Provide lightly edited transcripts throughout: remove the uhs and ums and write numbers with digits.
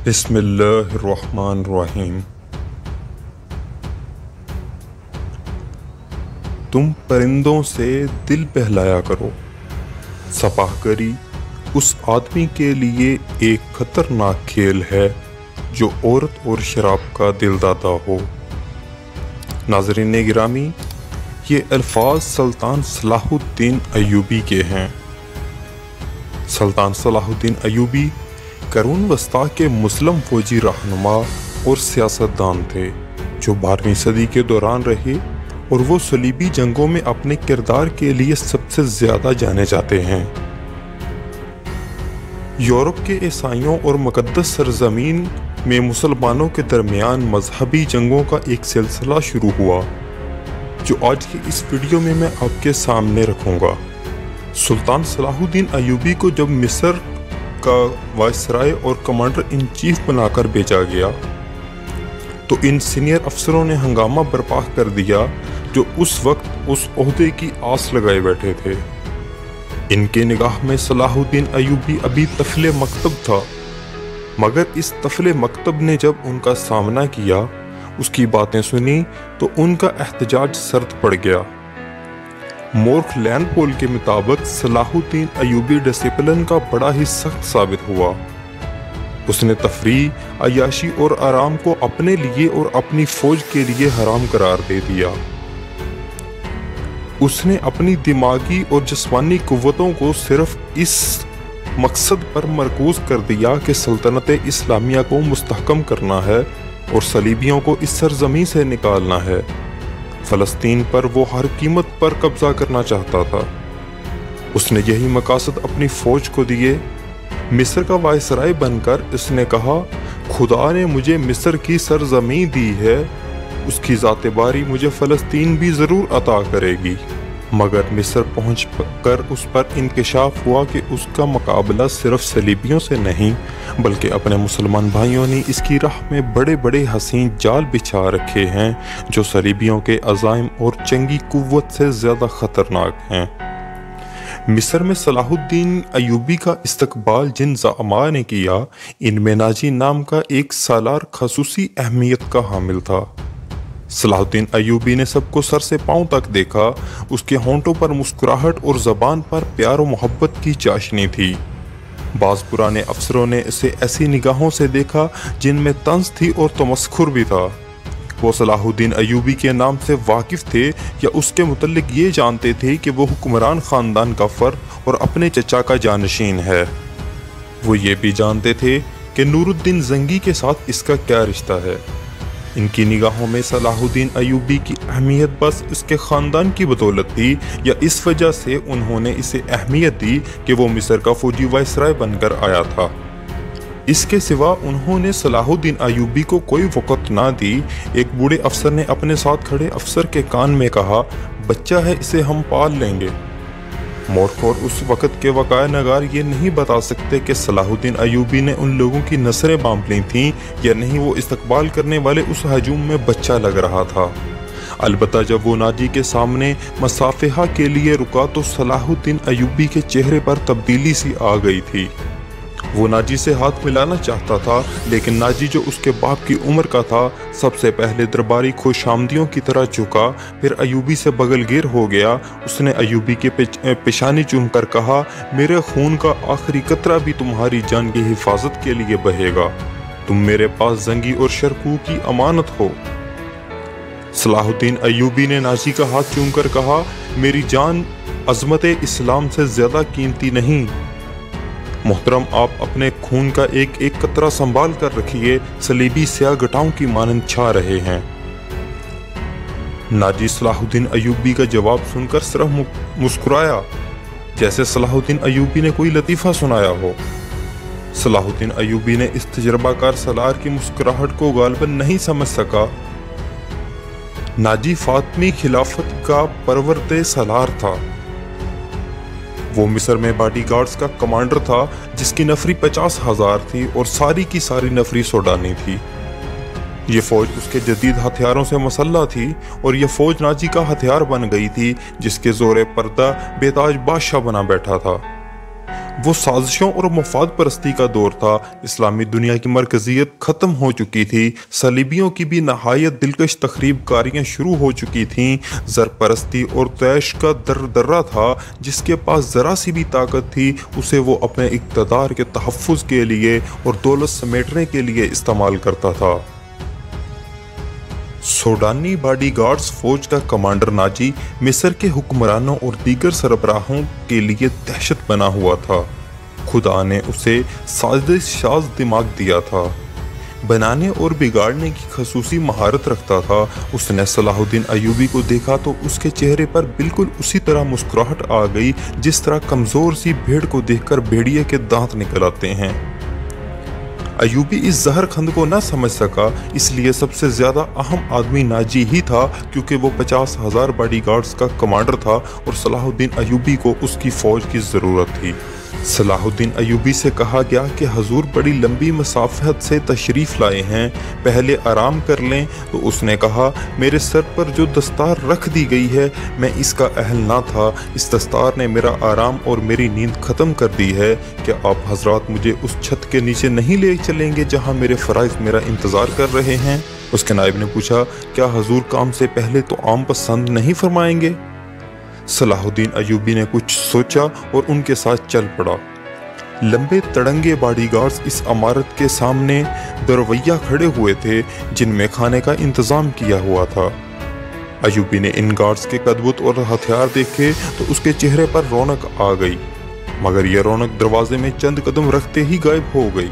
बिस्मिल्लाहिर्रहमानिर्रहीम। तुम परिंदों से दिल बहलाया करो। सपाहकरी उस आदमी के लिए एक खतरनाक खेल है जो औरत और शराब का दिलदाता हो। नाज़रीन गिरामी, ये अल्फाज सुल्तान सलाहुद्दीन अय्यूबी के हैं। सुल्तान सलाहुद्दीन अय्यूबी करून वस्ता के मुस्लिम फौजी रहनुमा और सियासतदान थे जो 12वीं सदी के दौरान रहे, और वो सलीबी जंगों में अपने किरदार के लिए सबसे ज़्यादा जाने जाते हैं। यूरोप के ईसाइयों और मुक़द्दस सरज़मीन में मुसलमानों के दरमियान मजहबी जंगों का एक सिलसिला शुरू हुआ जो आज की इस वीडियो में मैं आपके सामने रखूँगा। सुल्तान सलाहुद्दीन अय्यूबी को जब मिस्र का वायसराय और कमांडर इन चीफ बनाकर भेजा गया तो इन सीनियर अफसरों ने हंगामा बर्पा कर दिया जो उस वक्त उस ओहदे की आस लगाए बैठे थे। इनके निगाह में सलाहुद्दीन अय्यूबी अभी तफले मकतब था, मगर इस तफले मकतब ने जब उनका सामना किया, उसकी बातें सुनी तो उनका एहतजाज सर्द पड़ गया। मोर्ख लैंडपोल के मुताबिक सलाहुद्दीन अय्यूबी डिसिप्लिन का बड़ा ही सख्त साबित हुआ। उसने तफरीह, अय्याशी और आराम को अपने लिए और अपनी फौज के लिए हराम करार दे दिया। उसने अपनी दिमागी और जिस्मानी कुव्वतों को सिर्फ इस मकसद पर मरकूज कर दिया कि सल्तनत इस्लामिया को मुस्तहकम करना है और सलीबियों को इस सरजमीन से निकालना है। फ़लस्तीन पर वो हर कीमत पर कब्जा करना चाहता था। उसने यही मकासद अपनी फ़ौज को दिए। मिस्र का वायसराय बनकर इसने कहा, खुदा ने मुझे मिस्र की सरजमीन दी है, उसकी ज़ाते बारी मुझे फ़लस्तीन भी ज़रूर अता करेगी। मगर मिस्र पहुँच कर उस पर इंकशाफ हुआ कि उसका मुकाबला सिर्फ सलीबियों से नहीं बल्कि अपने मुसलमान भाइयों ने इसकी राह में बड़े बड़े हसीन जाल बिछा रखे हैं जो सलीबियों के अज़ाइम और जंगी कुव्वत से ज़्यादा ख़तरनाक हैं। मिस्र में सलाहुद्दीन अय्यूबी का इस्तकबाल जिन ज़ामा ने किया, इनमें नाजी नाम का एक सालार खसूसी अहमियत का हामिल था। सलाहुद्दीन अय्यूबी ने सबको सर से पांव तक देखा। उसके होंठों पर मुस्कुराहट और ज़बान पर प्यार और मोहब्बत की चाशनी थी। बाज़ पुराने अफसरों ने इसे ऐसी निगाहों से देखा जिनमें तंज थी और तमस्खुर भी था। वो सलाहुद्दीन अय्यूबी के नाम से वाकिफ़ थे या उसके मुतल्लिक ये जानते थे कि वो हुक्मरान ख़ानदान का फ़र्द और अपने चचा का जानशीन है। वो ये भी जानते थे कि नूरुद्दीन ज़ंगी के साथ इसका क्या रिश्ता है। इनकी निगाहों में सलाहुद्दीन अय्यूबी की अहमियत बस उसके ख़ानदान की बदौलत थी, या इस वजह से उन्होंने इसे अहमियत दी कि वो मिस्र का फ़ौजी वायसराय बनकर आया था। इसके सिवा उन्होंने सलाहुद्दीन अय्यूबी को कोई वक़्त ना दी। एक बूढ़े अफसर ने अपने साथ खड़े अफसर के कान में कहा, बच्चा है, इसे हम पाल लेंगे। मोर्ख और उस वक़्त के वक़ाया नगार ये नहीं बता सकते कि सलाहुद्दीन अय्यूबी ने उन लोगों की नसरें बांप ली थीं या नहीं वो इस्तकबाल करने वाले उस हजूम में बच्चा लग रहा था। अलबत्ता जब वो नाजी के सामने मसाफ़हा के लिए रुका तो सलाहुद्दीन अय्यूबी के चेहरे पर तब्दीली सी आ गई थी। वो नाजी से हाथ मिलाना चाहता था, लेकिन नाजी जो उसके बाप की उम्र का था सबसे पहले दरबारी खुशामदियों की तरह झुका, फिर अय्यूबी से बगलगीर हो गया। उसने अय्यूबी के पेशानी चूम कर कहा, मेरे खून का आखिरी कतरा भी तुम्हारी जान की हिफाजत के लिए बहेगा। तुम मेरे पास जंगी और शरकू की अमानत हो। सलाहुद्दीन अय्यूबी ने नाजी का हाथ चूम कर कहा, मेरी जान अज़मत इस्लाम से ज़्यादा कीमती नहीं। मोहतरम, आप अपने खून का एक एक कतरा संभाल कर रखिए, सलीबी स्याह गटाओं की मानंद छा रहे हैं। नाजी सलाहुद्दीन अय्यूबी का जवाब सुनकर सिर्फ मुस्कुराया, जैसे सलाहुद्दीन अय्यूबी ने कोई लतीफ़ा सुनाया हो। सलाहुद्दीन अय्यूबी ने इस तजर्बाकार सलार की मुस्कुराहट को गालिबन नहीं समझ सका। नाजी फातमी खिलाफत का परवरते सलार था। वो मिस्र में बॉडीगार्ड्स का कमांडर था जिसकी नफरी 50,000 थी और सारी की सारी नफरी सूडानी थी। ये फौज उसके जदीद हथियारों से मसल्ला थी और यह फौज नाजी का हथियार बन गई थी जिसके जोरे पर्दा बेताज बादशाह बना बैठा था। वो साजिशों और मफाद परस्ती का दौर था। इस्लामी दुनिया की मरकजियत ख़त्म हो चुकी थी। सलीबियों की भी नहायत दिलकश तखरीब कारियाँ शुरू हो चुकी थीं। ज़र परस्ती और तैश का दर्रा था। जिसके पास ज़रा सी भी ताकत थी उसे वो अपने इक़्तिदार के तहफ़्फ़ुज़ के लिए और दौलत समेटने के लिए इस्तेमाल करता था। सूडानी बॉडीगार्ड्स फौज का कमांडर नाजी मिस्र के हुक्मरानों और दीगर सरबराहों के लिए दहशत बना हुआ था। खुदा ने उसे साजिश दिमाग दिया था, बनाने और बिगाड़ने की खसूसी महारत रखता था। उसने सलाहुद्दीन अयूबी को देखा तो उसके चेहरे पर बिल्कुल उसी तरह मुस्कुराहट आ गई जिस तरह कमज़ोर सी भेड़ को देखकर भेड़िए के दांत निकल आते हैं। अयूबी इस जहर खंड को न समझ सका, इसलिए सबसे ज़्यादा अहम आदमी नाजी ही था, क्योंकि वो 50,000 बॉडीगार्ड्स का कमांडर था और सलाहुद्दीन अयूबी को उसकी फ़ौज की ज़रूरत थी। सलाहुद्दीन अयूबी से कहा गया कि हजूर बड़ी लंबी मसाफत से तशरीफ़ लाए हैं, पहले आराम कर लें। तो उसने कहा, मेरे सर पर जो दस्तार रख दी गई है मैं इसका अहल ना था। इस दस्तार ने मेरा आराम और मेरी नींद ख़त्म कर दी है। क्या आप हजरात मुझे उस छत के नीचे नहीं ले चलेंगे जहाँ मेरे फ़राइज़ मेरा इंतज़ार कर रहे हैं? उसके नायब ने पूछा, क्या हजूर काम से पहले तो आम पसंद नहीं फरमाएंगे? सलाहुद्दीन अयूबी ने कुछ सोचा और उनके साथ चल पड़ा। लंबे तड़ंगे बॉडीगार्ड्स इस इमारत के सामने दरवैया खड़े हुए थे जिनमें खाने का इंतज़ाम किया हुआ था। अयूबी ने इन गार्ड्स के कदबुत और हथियार देखे तो उसके चेहरे पर रौनक आ गई, मगर यह रौनक दरवाजे में चंद कदम रखते ही गायब हो गई।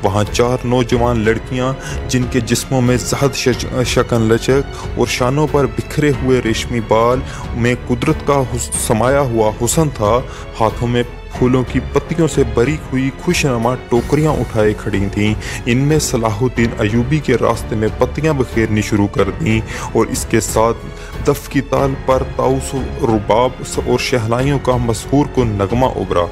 वहाँ 4 नौजवान लड़कियाँ जिनके जिस्मों में जहद शकन लचक और शानों पर बिखरे हुए रेशमी बाल में कुदरत का समाया हुआ हुस्न था, हाथों में फूलों की पत्तियों से भरी हुई खुशनुमा टोकरियाँ उठाए खड़ी थीं। इनमें सलाहुद्दीन अयूबी के रास्ते में पत्तियाँ बखेरनी शुरू कर दीं और इसके साथ दफ की ताल पर ताउस, रुबाब और शहनाइयों का मशहूर को नगमा उभरा।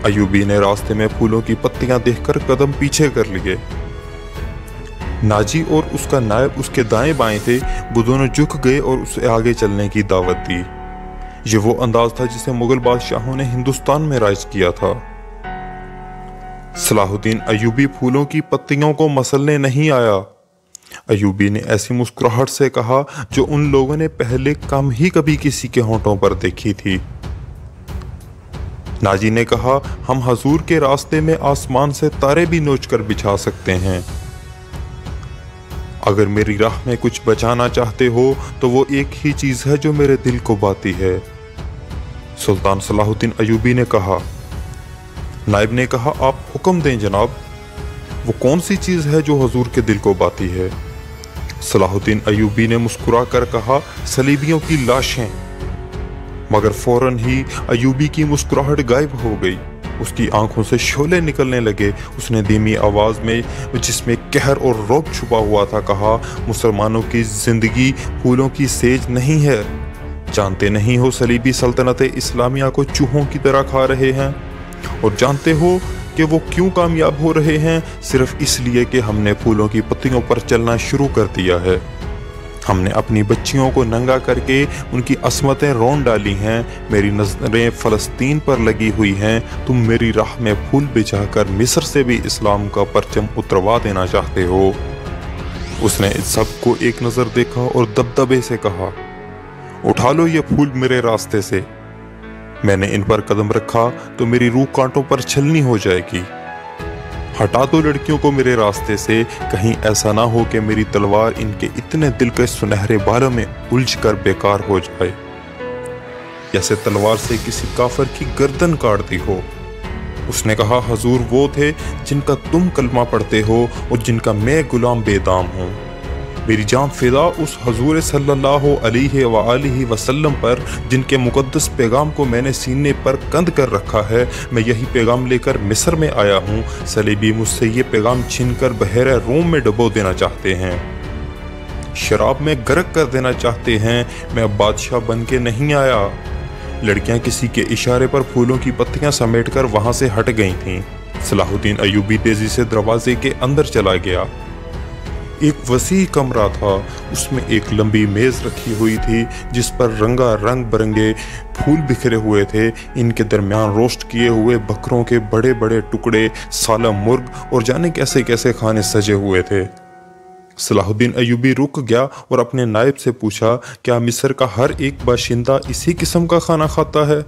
अयूबी ने रास्ते में फूलों की पत्तियां देखकर कदम पीछे कर लिए। नाजी और उसका नायब उसके दाएं बाएं थे। वो दोनों झुक गए और उसे आगे चलने की दावत दी। ये वो अंदाज था जिसे मुगल बादशाहों ने हिंदुस्तान में राज किया था। सलाहुद्दीन अयूबी फूलों की पत्तियों को मसलने नहीं आया। अयूबी ने ऐसी मुस्कुराहट से कहा जो उन लोगों ने पहले कम ही कभी किसी के होंठों पर देखी थी। नाजी ने कहा, हम हजूर के रास्ते में आसमान से तारे भी नोच कर बिछा सकते हैं। अगर मेरी राह में कुछ बचाना चाहते हो तो वो एक ही चीज है जो मेरे दिल को बाती है। सुल्तान सलाहुद्दीन अयूबी ने कहा। नायब ने कहा, आप हुक्म दें जनाब, वो कौन सी चीज है जो हजूर के दिल को बाती है? सलाहुद्दीन अयूबी ने मुस्कुरा कर कहा, सलीबियों की लाशें। मगर फौरन ही अयूबी की मुस्कुराहट गायब हो गई। उसकी आंखों से शोले निकलने लगे। उसने धीमी आवाज में, जिसमें कहर और रौब छुपा हुआ था, कहा, मुसलमानों की जिंदगी फूलों की सेज नहीं है। जानते नहीं हो सलीबी सल्तनत इस्लामिया को चूहों की तरह खा रहे हैं? और जानते हो कि वो क्यों कामयाब हो रहे हैं? सिर्फ इसलिए कि हमने फूलों की पत्तियों पर चलना शुरू कर दिया है। हमने अपनी बच्चियों को नंगा करके उनकी असमतें रोन डाली हैं। मेरी नज़रें फ़लस्तीन पर लगी हुई हैं। तुम मेरी राह में फूल बिछाकर मिस्र से भी इस्लाम का परचम उतरवा देना चाहते हो। उसने सबको एक नज़र देखा और दबदबे से कहा, उठा लो ये फूल मेरे रास्ते से। मैंने इन पर कदम रखा तो मेरी रूह कांटों पर छलनी हो जाएगी। हटा दो लड़कियों को मेरे रास्ते से, कहीं ऐसा ना हो कि मेरी तलवार इनके इतने दिलकश सुनहरे बालों में उलझ कर बेकार हो जाए, जैसे तलवार से किसी काफिर की गर्दन काट दी हो। उसने कहा, हजूर वो थे जिनका तुम कलमा पढ़ते हो और जिनका मैं गुलाम बेदाम हूँ। मेरी जान फिदा उस हजूर सल्लल्लाहु अलैहि वसल्लम पर जिनके मुकद्दस पैगाम को मैंने सीने पर कंध कर रखा है। मैं यही पैगाम लेकर मिस्र में आया हूँ। सलीबी मुझसे ये पैगाम छीनकर बहरे रोम में डुबो देना चाहते हैं, शराब में गर्क कर देना चाहते हैं। मैं बादशाह बन के नहीं आया। लड़कियां किसी के इशारे पर फूलों की पत्तियां समेटकर वहां से हट गई थीं। सलाहुद्दीन अयूबी तेजी से दरवाजे के अंदर चला गया। एक वसी कमरा था, उसमें एक लंबी मेज़ रखी हुई थी जिस पर रंग बिरंगे फूल बिखरे हुए थे। इनके दरमियान रोस्ट किए हुए बकरों के बड़े बड़े टुकड़े, सालम मुर्ग और जाने कैसे कैसे खाने सजे हुए थे। सलाहुद्दीन अयूबी रुक गया और अपने नायब से पूछा, क्या मिस्र का हर एक बाशिंदा इसी किस्म का खाना खाता है?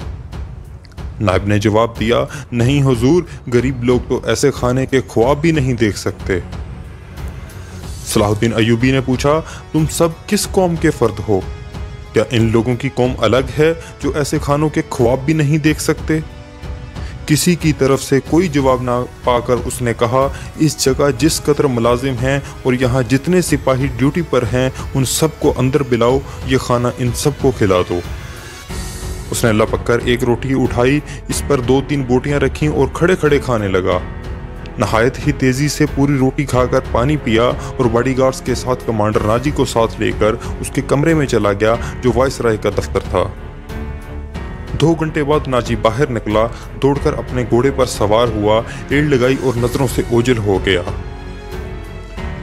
नायब ने जवाब दिया, नहीं हुजूर, गरीब लोग तो ऐसे खाने के ख्वाब भी नहीं देख सकते। सलाहुद्दीन अयूबी ने पूछा, तुम सब किस कौम के फर्द हो? क्या इन लोगों की कौम अलग है जो ऐसे खानों के ख्वाब भी नहीं देख सकते? किसी की तरफ से कोई जवाब ना पाकर उसने कहा, इस जगह जिस कदर मुलाजिम हैं और यहाँ जितने सिपाही ड्यूटी पर हैं, उन सबको अंदर बुलाओ, ये खाना इन सबको खिला दो। उसने लपक कर एक रोटी उठाई, इस पर 2-3 बोटियां रखीं और खड़े खड़े खाने लगा। नहायत ही तेजी से पूरी रोटी खाकर पानी पिया और बॉडीगार्ड्स के साथ कमांडर नाजी को साथ लेकर उसके कमरे में चला गया जो वायसराय का दफ्तर था। 2 घंटे बाद नाजी बाहर निकला, दौड़कर अपने घोड़े पर सवार हुआ, एड़ लगाई और नजरों से ओझल हो गया।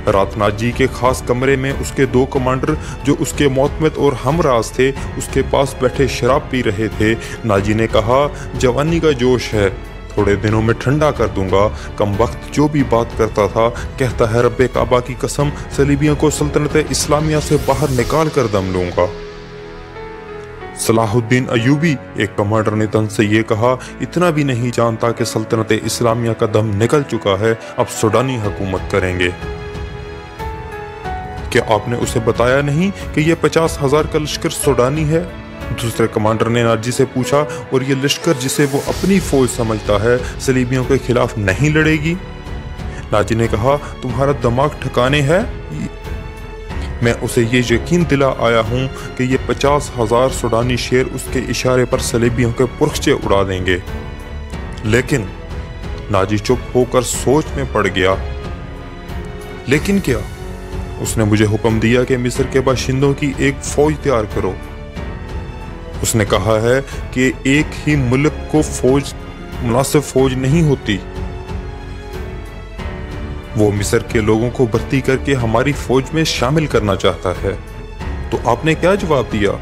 रात नाजी के खास कमरे में उसके 2 कमांडर जो उसके मोतमद और हमराज थे उसके पास बैठे शराब पी रहे थे। नाजी ने कहा, जवानी का जोश है, थोड़े दिनों में ठंडा कर दूंगा। कम वक्त जो भी बात करता था, कहता है रब्बे काबा की कसम, सलीबियों को सल्तनत इस्लामिया से बाहर निकाल कर दम लूंगा। सलाहुद्दीन अयूबी, एक कमांडर ने तन से ये कहा, इतना भी नहीं जानता कि सल्तनत इस्लामिया का दम निकल चुका है, अब सूडानी हुकूमत करेंगे। क्या आपने उसे बताया नहीं कि यह 50,000 का लश्कर सूडानी है? दूसरे कमांडर ने नाजी से पूछा, और ये लश्कर जिसे वो अपनी फौज समझता है सलीबियों के खिलाफ नहीं लड़ेगी? नाजी ने कहा, तुम्हारा दिमाग ठिकाने है? मैं उसे ये यकीन दिला आया हूँ कि ये 50,000 सूडानी शेर उसके इशारे पर सलीबियों के पुरखचे उड़ा देंगे। लेकिन नाजी चुप होकर सोच में पड़ गया। लेकिन क्या? उसने मुझे हुक्म दिया कि मिस्र के बाशिंदों की एक फौज तैयार करो। उसने कहा है कि एक ही मुल्क को फौज मुनासिब फौज नहीं होती। वो मिस्र के लोगों को भर्ती करके हमारी फौज में शामिल करना चाहता है। तो आपने क्या जवाब दिया?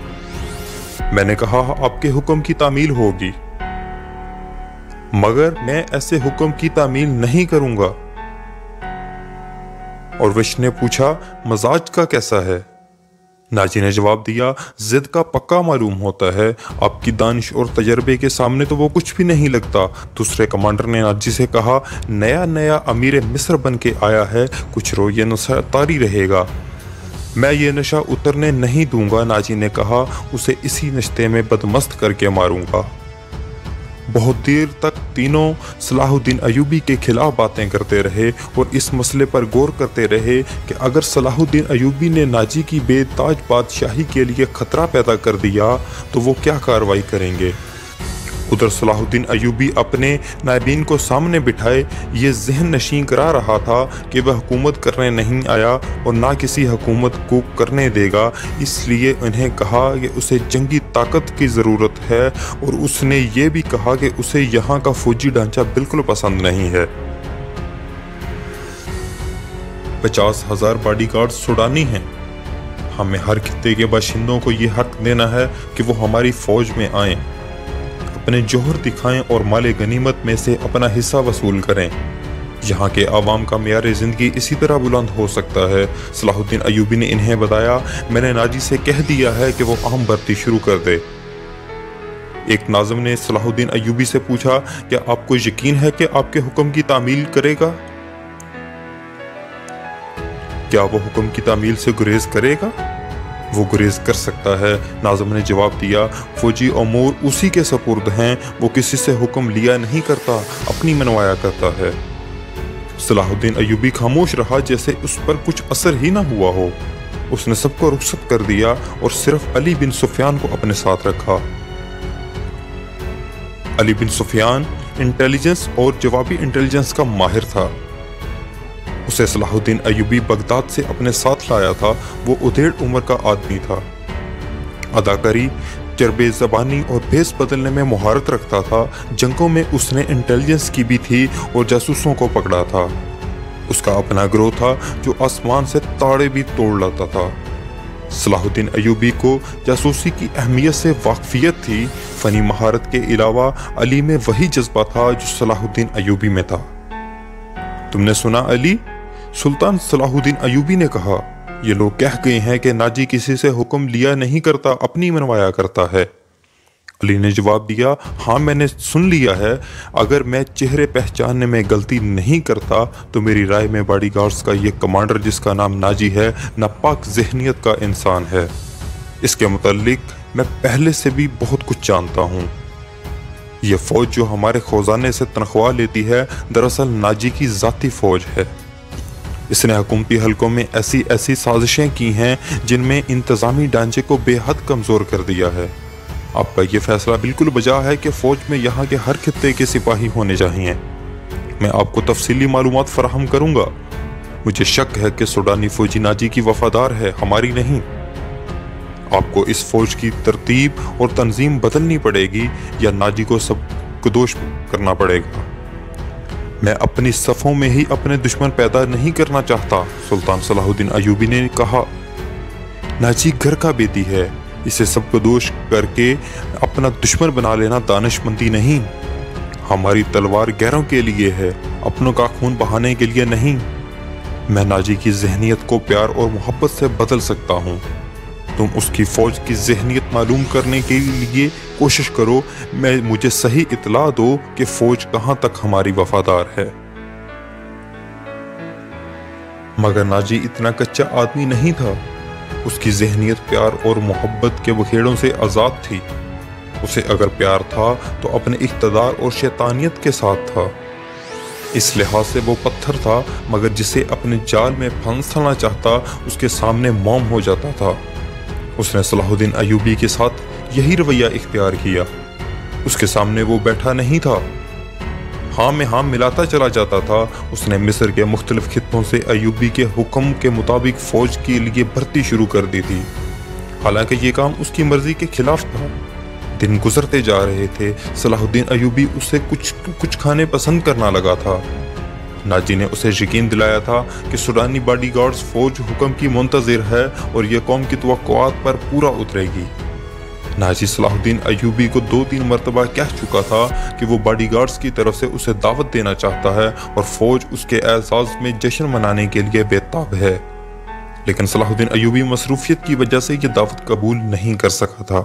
मैंने कहा, आपके हुक्म की तामील होगी, मगर मैं ऐसे हुक्म की तामील नहीं करूंगा। और विश ने पूछा, मजाज का कैसा है? नाजी ने जवाब दिया, जिद का पक्का मालूम होता है, आपकी दानिश और तजर्बे के सामने तो वो कुछ भी नहीं लगता। दूसरे कमांडर ने नाजी से कहा, नया नया अमीर मिस्र बन के आया है, कुछ रो ये नशा तारी रहेगा। मैं ये नशा उतरने नहीं दूंगा। नाजी ने कहा, उसे इसी नश्ते में बदमस्त करके मारूंगा। बहुत देर तक तीनों सलाहुद्दीन अयूबी के खिलाफ बातें करते रहे और इस मसले पर गौर करते रहे कि अगर सलाहुद्दीन अयूबी ने नाजी की बेताज बादशाही के लिए खतरा पैदा कर दिया तो वो क्या कार्रवाई करेंगे। उधर सलाहुद्दीन अयूबी अपने नायबीन को सामने बिठाए ये जहन नशीं करा रहा था कि वह हुकूमत करने नहीं आया और ना किसी हुकूमत को करने देगा, इसलिए उन्हें कहा कि उसे जंगी ताकत की ज़रूरत है और उसने ये भी कहा कि उसे यहाँ का फौजी ढांचा बिल्कुल पसंद नहीं है। 50,000 बॉडीगार्ड सूडानी हैं। हमें हर खित्ते के बाशिंदों को ये हक देना है कि वो हमारी फौज में आएं, अपने जौहर दिखाएं और माले गनीमत में से अपना हिस्सा वसूल करें। यहाँ के आवाम का मेयार ज़िंदगी इसी तरह बुलंद हो सकता है। सलाहुद्दीन अयूबी ने इन्हें बताया, मैंने नाजी से कह दिया है कि वो आम भर्ती शुरू कर दे। एक नाज़िम ने सलाहुद्दीन अयूबी से पूछा, क्या आपको यकीन है कि आपके हुक्म की तामील करेगा? क्या वो हुक्म की तामील से गुरेज करेगा? वो गुरेज कर सकता है। नाज़िम ने जवाब दिया, फौजी अमूर उसी के सपुर्द हैं, वो किसी से हुक्म लिया नहीं करता, अपनी मनवाया करता है। सलाहुद्दीन अयूबी खामोश रहा, जैसे उस पर कुछ असर ही ना हुआ हो। उसने सबको रुखसत कर दिया और सिर्फ अली बिन सुफियान को अपने साथ रखा। अली बिन सुफियान इंटेलिजेंस और जवाबी इंटेलिजेंस का माहिर था। उसे सलाहुद्दीन अयूबी बगदाद से अपने साथ लाया था। वो उधेड़ उम्र का आदमी था। अदाकारी, चरबे ज़बानी और भेस बदलने में महारत रखता था। जंगों में उसने इंटेलिजेंस की भी थी और जासूसों को पकड़ा था। اس کا اپنا گروہ تھا جو آسمان سے تاڑے بھی توڑ لاتا تھا۔ صلاح الدین ایوبی کو جاسوسی کی اہمیت سے واقفیت تھی، فنی مہارت کے علاوہ علی میں وہی جذبہ تھا جو صلاح الدین ایوبی میں تھا۔ تم نے سنا علی؟ سلطان صلاح الدین ایوبی نے کہا، یہ لوگ کہہ گئے ہیں کہ ناجی کسی سے حکم لیا نہیں کرتا، اپنی منوایا کرتا ہے۔ علی نے جواب دیا، ہاں میں نے سن لیا ہے، اگر میں چہرے پہچاننے میں غلطی نہیں کرتا تو میری رائے میں باڈی گارڈز کا یہ کمانڈر جس کا نام ناجی ہے ناپاک ذہنیت کا انسان ہے۔ اس کے متعلق میں پہلے سے بھی بہت کچھ جانتا ہوں۔ یہ فوج جو ہمارے خزانے سے تنخواہ لیتی ہے دراصل ناجی کی ذاتی فوج ہے۔ اس نے حکومتی حلقوں میں ایسی سازشیں کی ہیں جن میں انتظامی ڈھانچے کو بے حد کمزور کر دیا ہے۔ آپ کا یہ فیصلہ بالکل بجا ہے کہ فوج میں یہاں کے ہر خطے کے سپاہی ہونے چاہیے۔ میں آپ کو تفصیلی معلومات فراہم کروں گا۔ مجھے شک ہے کہ سوڈانی فوجی ناجی کی وفادار ہے، ہماری نہیں۔ آپ کو اس فوج کی ترتیب اور تنظیم بدلنی پڑے گی یا ناجی کو سب کدوش کرنا پڑے گا۔ میں اپنی صفوں میں ہی اپنے دشمن پیدا نہیں کرنا چاہتا، سلطان صلاح الدین ایوبی نے کہا۔ ناجی گھر کا بیٹی ہے، اسے سب کدوش کر کے اپنا دشمن بنا لینا دانش مندی نہیں۔ ہماری تلوار غیروں کے لیے ہے، اپنوں کا خون بہانے کے لیے نہیں۔ میں ناجی کی ذہنیت کو پیار اور محبت سے بدل سکتا ہوں۔ تم اس کی فوج کی ذہنیت معلوم کرنے کے لیے کوشش کرو، مجھے صحیح اطلاع دو کہ فوج کہاں تک ہماری وفادار ہے۔ مگر ناجی اتنا کچا آدمی نہیں تھا۔ اس کی ذہنیت پیار اور محبت کے بکھیڑوں سے آزاد تھی۔ اسے اگر پیار تھا تو اپنے اقتدار اور شیطانیت کے ساتھ تھا۔ اس لحاظ سے وہ پتھر تھا، مگر جسے اپنے جال میں پھنسنا چاہتا اس کے سامنے موم ہو جاتا تھا۔ اس نے صلاح الدین ایوبی کے ساتھ یہی رویہ اختیار کیا۔ اس کے سامنے وہ بیٹھا نہیں تھا، ہاں میں ہاں ملاتا چلا جاتا تھا۔ اس نے مصر کے مختلف خطوں سے ایوبی کے حکم کے مطابق فوج کے لیے بھرتی شروع کر دی تھی، حالانکہ یہ کام اس کی مرضی کے خلاف تھا۔ دن گزرتے جا رہے تھے، صلاح الدین ایوبی اسے کچھ کھانے پسند کرنا لگا تھا۔ ناجی نے اسے یقین دلایا تھا کہ سوڈانی باڈی گارڈز فوج حکم کی منتظر ہے اور یہ قوم کی توقعات پر پورا اترے گی۔ ناجی صلاح الدین ایوبی کو 2-3 مرتبہ کہہ چکا تھا کہ وہ باڈی گارڈز کی طرف سے اسے دعوت دینا چاہتا ہے اور فوج اس کے اعزاز میں جشن منانے کے لیے بے تاب ہے، لیکن صلاح الدین ایوبی مصروفیت کی وجہ سے یہ دعوت قبول نہیں کر سکا تھا۔